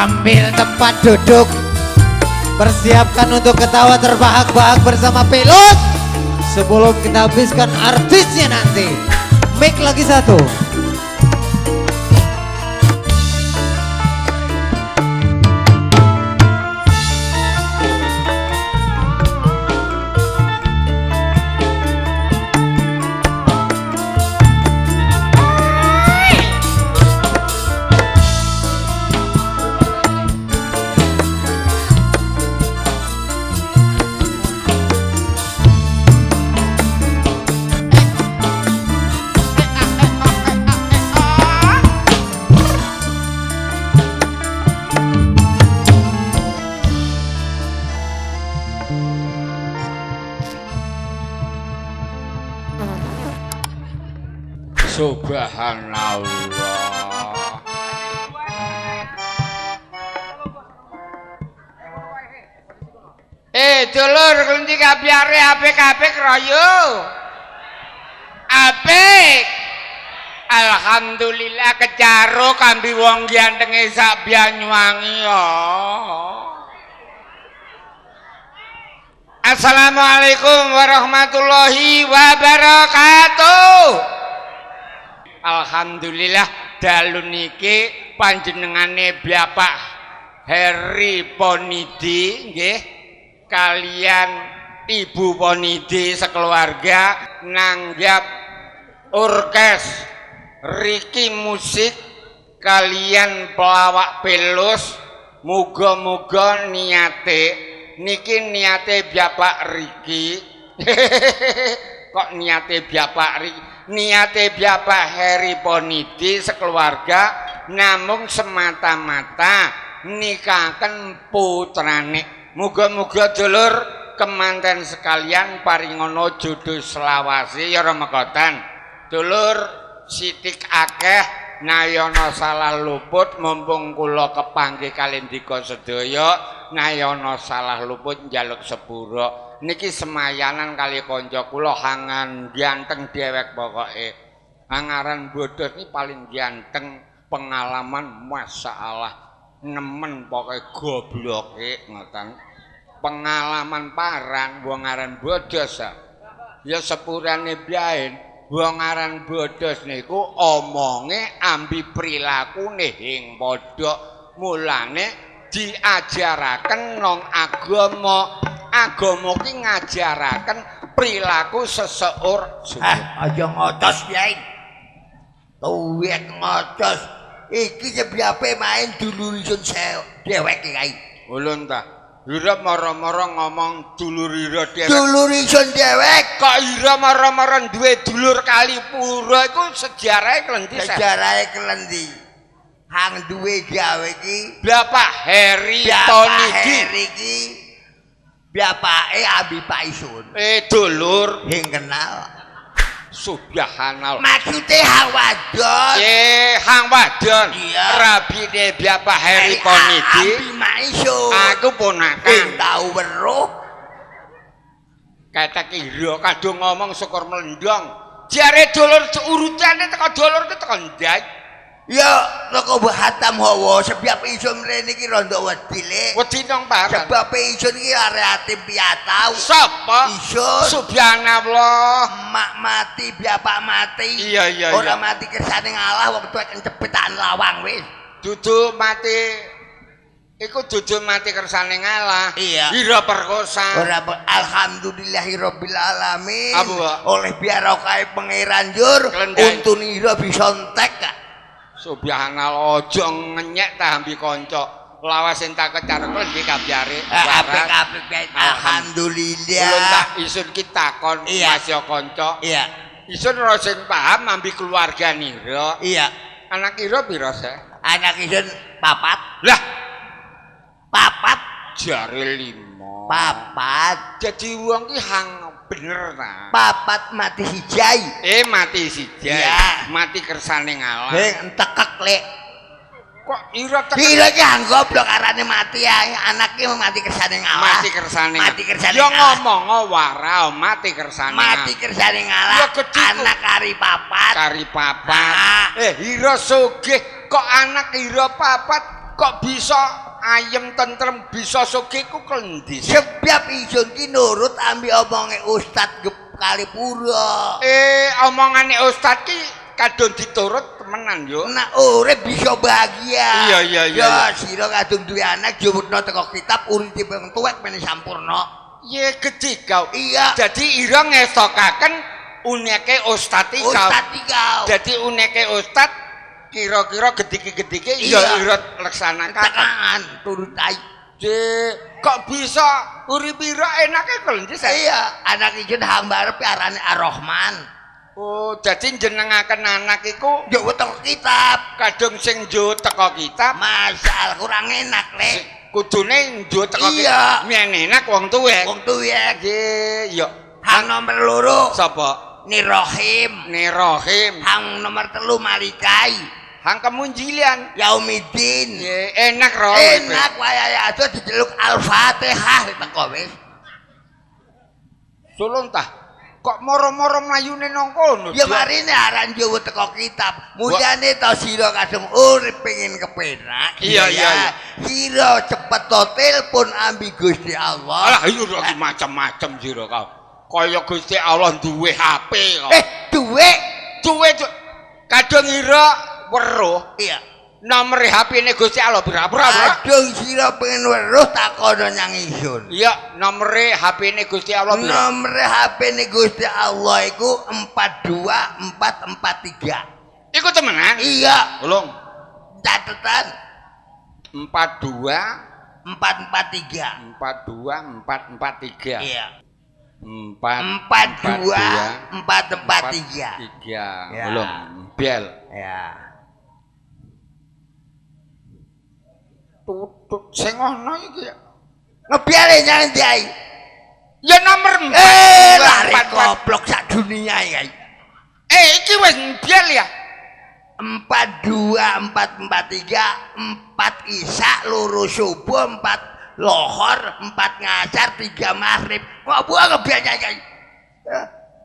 Ambil tempat duduk. Persiapkan untuk ketawa terbahak-bahak bersama pilot. Sebelum kita habiskan artisnya nanti. Mic lagi satu. Subhanallah. Dulur kunci kabiare apik-apik royo. Apik. Alhamdulillah kecaro kambi wong gantenge sak Banyuwangi ya. Assalamualaikum warahmatullahi wabarakatuh. Alhamdulillah dalu niki panjenengane Bapak Heri Ponidi nggih kalian Ibu Ponidi sekeluarga nanggap orkes Riki musik kalian pelawak pelus muga-muga niki niate Bapak Riki kok niate Bapak Riki niate Bapak Heri Ponidi sekeluarga namung semata-mata nikahaken putrane muga-muga dulur kemanten sekalian paringono jodoh selawase ya remekotan dulur sitik akeh nayana salah luput mumpung kula kepanggih kalendika sedaya nayana salah luput njaluk sepura niki semayanan kali konco kula hangan ganteng dewek pokoke angaran bodos ini paling ganteng pengalaman masalah nemen pokoke gobloke ngoten pengalaman paran wong aran bodos ya sepurane biyen wong aran bodos niku omonge ambi prilakune ing padha mulane diajaraken nang agama ki ngajaraken perilaku seseorang. Aja ngotos Kyai. Tuwek ngotos. Iki nyebiape main dulurisun dewek Kyai. Ulun ta. Ira mara-mara ngomong dulur ira dewek. Dulurisun dewek kok ira mara-mara duwe dulur Kalipura iku sejarahe klendi. Sejarahe klendi. Hang duwe gawe iki Bapak Heri Ponidi. iki bapake Abi Paisun. Dulur Sing kenal. Subhanallah. Maksude hang wadon. Hang wadon. Iya. Rabine Bapak Heri Ponidi. Abi Paisun. Aku ponakan. Tau weruh. Kata kira kadung ngomong syukur melendong. Jare dulur urutane teko dulur ku teko ndai. Ya, teko Hatam Hawa sebab isun mrene iki rada wedi le. Wedi nang paran. Sebab isun iki arek piatau. Sapa? Isun. Subhanallah. Mak mati, bapak mati. Iya. Ora mati kersane ngalah wong tuwek cepetan lawang wis. Dudu mati. Iku dudu mati kersane ngalah. Iya. Ira perkosa. Ora alhamdulillahirabbil alamin. Apa? Oleh biarokae pangeran jur untun ira bisa entek. Subhanallah aja ngenyek ta ambi kanca. Lawas entak kecar klendi kabyare. Apik-apik alhamdulillah. Ulun tak isun ki takon masya kanca. Iya. Isun ora sing paham ambi keluarga nira. Iya. Anak ira pira sih? Anak isun papat. Lah, papat jare 5. Papat. Jadi wong ki hang bener ta. Papat mati sijai. Mati sijai. Ya. Mati kersane ngalah. Entekek lek. Kok ira tekek? Ira ki hang goblok arane mati ya. Anake mati kersane ngalah. Mati kersane. Mati kersane. Yo ngomong wara mati kersane. Mati kersane ngalah. Ya gedhe anak kari papat. Kari papat. Ira sugih kok anak ira papat kok bisa ayem tentrem bisa sugih ku klendi Sebab isun ki nurut ambi omonge Ustad Kalipuro. Omongane ustad ki kadung diturut temenan yo Nak urip bisa bahagia. Iya. Ya sira kadung duwe anak jumutno teko kitab urip ping tuwek meneh sampurna. ye gede kau Iya. jadi ira ngestokaken uneke ustad iki Ustad kau. jadi uneke ustad kira-kira gedike-gedike Iya. ya ira laksanakan Tekan turut ae. kok bisa urip ira enake klendi Iya, anak iki hamba arep arane Ar-Rahman. oh jadi jenengaken anak iku Yo teko kitab. kadung sing njo teko kitab Masal kurang enak le. kudune njo teko Iya. mien enak wong tuwek Wong tuwek. yo Hang nomor loro sapa Nirohim. Nirohim Hang nomor telu Malikai. hang kemunjilan Yaumidin. ye enak ro Enak wae aja diceluk Al-Fatihah teko wis. sulung tah kok moro-moro mlayune nang kono Ya marine aran Jawa teko kitab. Mulyane to sira kadung urip pengin kepenak. Iya. Sira cepet to telepon ambi Gusti Allah. alah iya lagi macam-macam sira kau kaya Gusti Allah duwe HP kok Duwe. duwe kadung ira weruh Iya. nomor HP-ne Gusti Allah berapa Kadung sira pengen weruh takono nyang isun. iya nomor HP-ne Gusti Allah berapa Nomor HP ne Gusti Allah iku 42443. iku temenan Iya, ulung catetan 42 443. 42443 Iya. 442 42443. 3 Ya. ulung bel Ya. tutut sing ono iki Ngebiare nyang ndi ae? ya nomor 4 lari goblok sak dunia ya. iki wis bel ya 42443 4 isak loro subuh 4 lohor 4 ngasar 3 maghrib. Kok buah ngebiar nyai.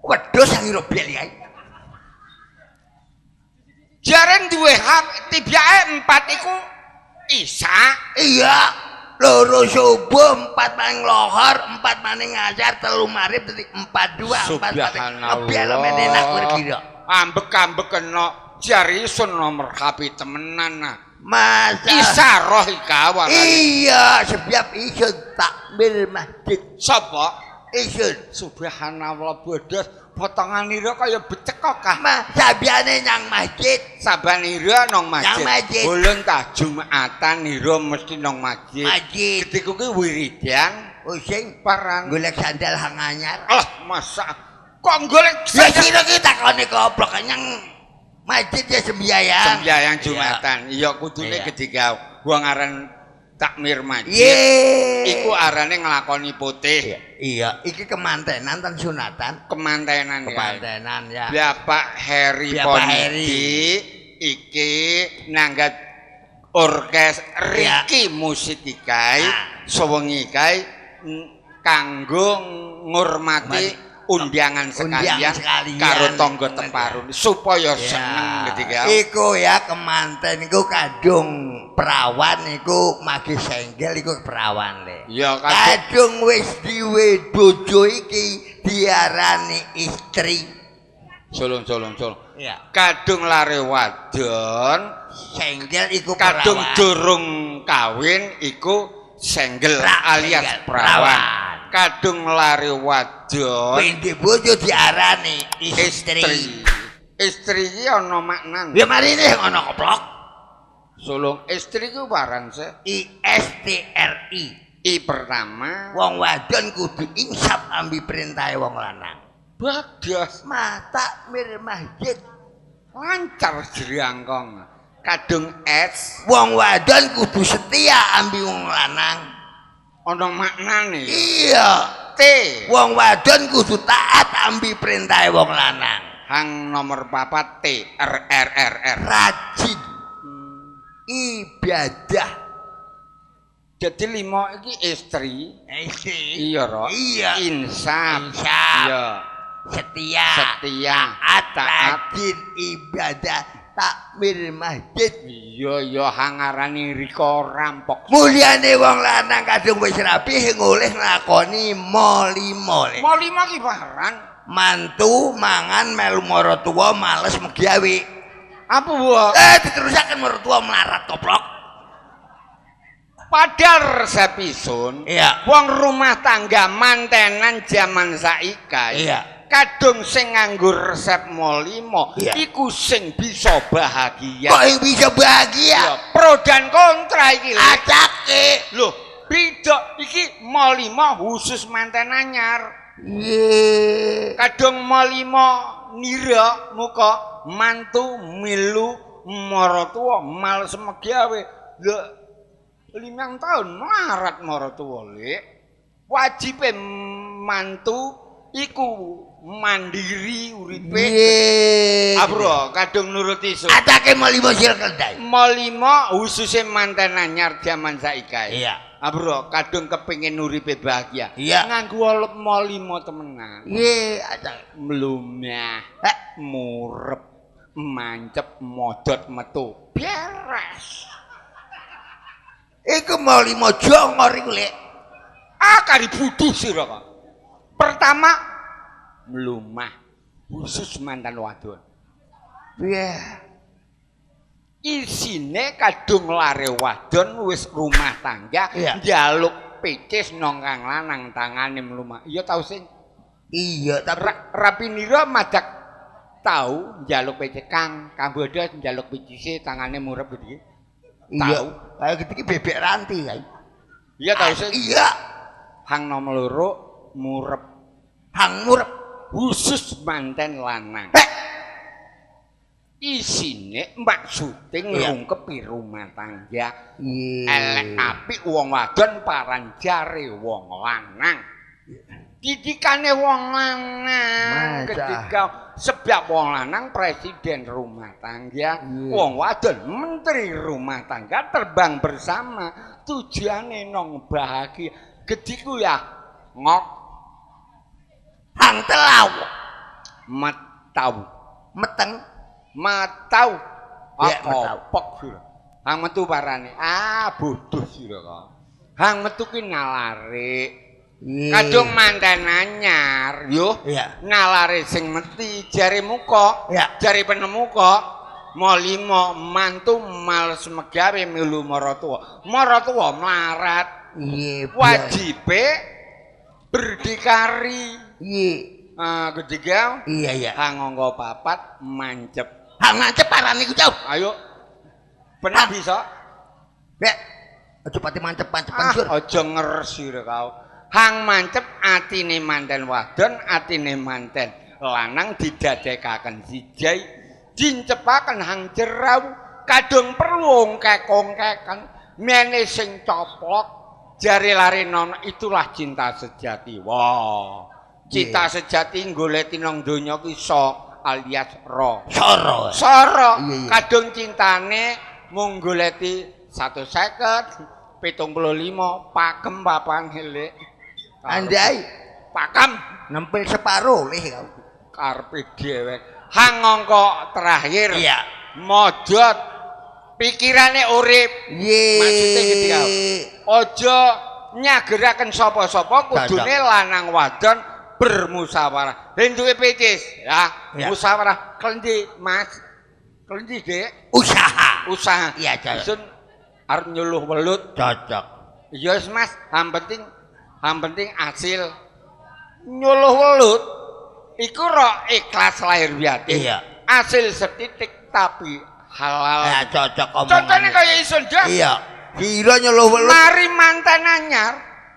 Wedhus yang ira bel ya. jaren duwe hak tibake 4 iku isa Iya, loro subuh 4 maning lohor 4 maning ngasar 3 maghrib 42 4 ngebiar menenak kowe kira. ambek-ambek kena jari isun nomor HP temenan nah Masa isaroh ikawan iya, sebab isun takbir masjid sapa isun. subhanallah bodos potonganira kaya becek kok kah Mah sabiane nyang masjid. sabanira nang masjid. Nang masjid. Ulun tah Jumatan nira mesti nang masjid. Masjid. Ketika kuwi wiridan Using paran. golek sandal hang anyar. Ah, masa kok golek Ya sira ki takone goblok nyang masjid ya sembayang. sembahyang Jumatan. Iya kudune Iya. ketika wong aran takmir masjid. Ye. Iku arane nglakoni putih. Iya, iki kemantenan tan sunatan. Kemantenan ya. Kemantenan ya. Bapak Heri Bapak Ponidi iki nanggat orkes Riki musik ikai sewengi ikai kanggo ngurmati undangan sekalian karo tangga teparun supaya seneng ketika iku ya kemanten iku kadung perawan iku magi senggel iku perawan le. ya Kadung wis diwe bojo iki diarani istri. solong. Iya. Kadung lare wadon, Senggel iku kadung perawan. durung kawin iku senggel alias senggel, perawan. Kadung lare wadon, Pindi bojo diarani istri. Istri iki ana maknane. Ya marine ngono koplok. Solong istri ku waran se. ISTRI. I pertama Wong wadon kudu insap ambi perintahe wong lanang. badas Mata mir masjid. lancar jeriangkong. Kadung S Wong wadon kudu setia ambi wong lanang. ana maknane. Iya. T Wong wadon kudu taat ambi perintahe wong lanang. hang nomor 4 T R. Rajin. Ibadah. Jadi 5 iki istri. Istri. Iya, Ro. Iya. Insaf. Insaf. Iya. Setia. Setia. Taat. Taat. Rajin ibadah. takmir masjid. Iya hangarane riko rampok. Mulyane wong lanang kadung wis rapi ngoleh nglakoni molimo. Molimo ki paran. Mantu mangan melu maratuwa males megawe. Apa wae? Diterusaken maratuwa melarat koplok. Padahal resep isun. Iya. Wong rumah tangga mantenan zaman saiki. Iya. Kadung sing nganggo resep molimo iya. Iku sing bisa bahagia. Kok yang bisa bahagia? Ya, pro dan kontra iki. Acake. Loh, beda iki molimo khusus manten anyar. Kadung molimo nira muka mantu milu maratuwa males megawe. Lho 5 tahun melarat maratuwa lek. Wajibe mantu iku mandiri uripe. Bro, kadung nuruti isu. Atake molimo circle dai. Molimo khususnya manten anyar zaman saiki. Iya. Bro, kadung kepengin uripe bahagia. Iya. Nganggo molimo temenan. Acake. Mlumah, murep, mancep, modot metu. Beres. Iku molimo jongor iku lek. Kari butuh sira kok. Pertama mlumah khusus mantan wadon. Piye? Isine kadung lare wadon wis rumah tangga njaluk picis nang kang lanang tangane mlumah. Iya tau sing. Iya, tapi rapinira madak tau njaluk picis Kang Kambodo njaluk picise tangane murep gitu. Tahu. Kayak gitu ki bebek ranti kae. Iya tau sing. Iya. Hang nomor 2 murep. Hang murep khusus manten lanang. Isine maksude nglungkepi rumah tangga. Elek apik wong wadon paranjare wong lanang. Didikane wong lanang ketika sebab wong lanang presiden rumah tangga, wong wadon menteri rumah tangga terbang bersama tujuane nong bahagia. Gediku ya ngok hang telau metau meteng matau metau pok sira hang metu parane bodoh sira kok hang metu ki nalare kadung manten anyar yo nalare sing meti jare muka jare penemu kok molimo mantu males megawe milu maratuwa melarat wajibe berdikari. Ketiga hangangga papat mancep. Hang mancep parane ku jauh. Ayo. Bener bisa. Nek aja pati mancep-mancepan sur. Aja ngersir kau. Hang mancep atine manten wadon, atine manten lanang didadekaken sijai, dincepaken hang jerau, kadung perlu ongkek-ongkekan, mene sing coplok. Jari lari nono itulah cinta sejati. Wow. Cinta sejati goleti nang donya ki alias soro. Kadung cintane mung goleti 150, 75, pakem papan hele. Andai pakem nempel separo leh kau. Karepe dhewek. Hang angka terakhir. Modot pikirane urip. Maksude gitu kau. Ojo nyageraken sapa-sapa kudune lanang wadon bermusyawarah. Henduke picis ya. Musyawarah klendi Mas. Klendi Dek. Usaha. Iya, Sun arep nyuluh welut. Cocok. Iya Mas, yang penting hasil nyuluh welut iku ro ikhlas lahir batin. Hasil setitik tapi halal. Ya cocok omongan. Contohnya kayak isun dah. Iya. Kira nyuluh welut. Mari mantan anyar,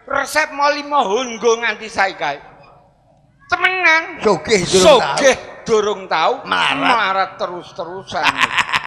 resep molimo hunggo nganti saiki. Temenan. Sugih durung tahu. Melarat terus-terusan.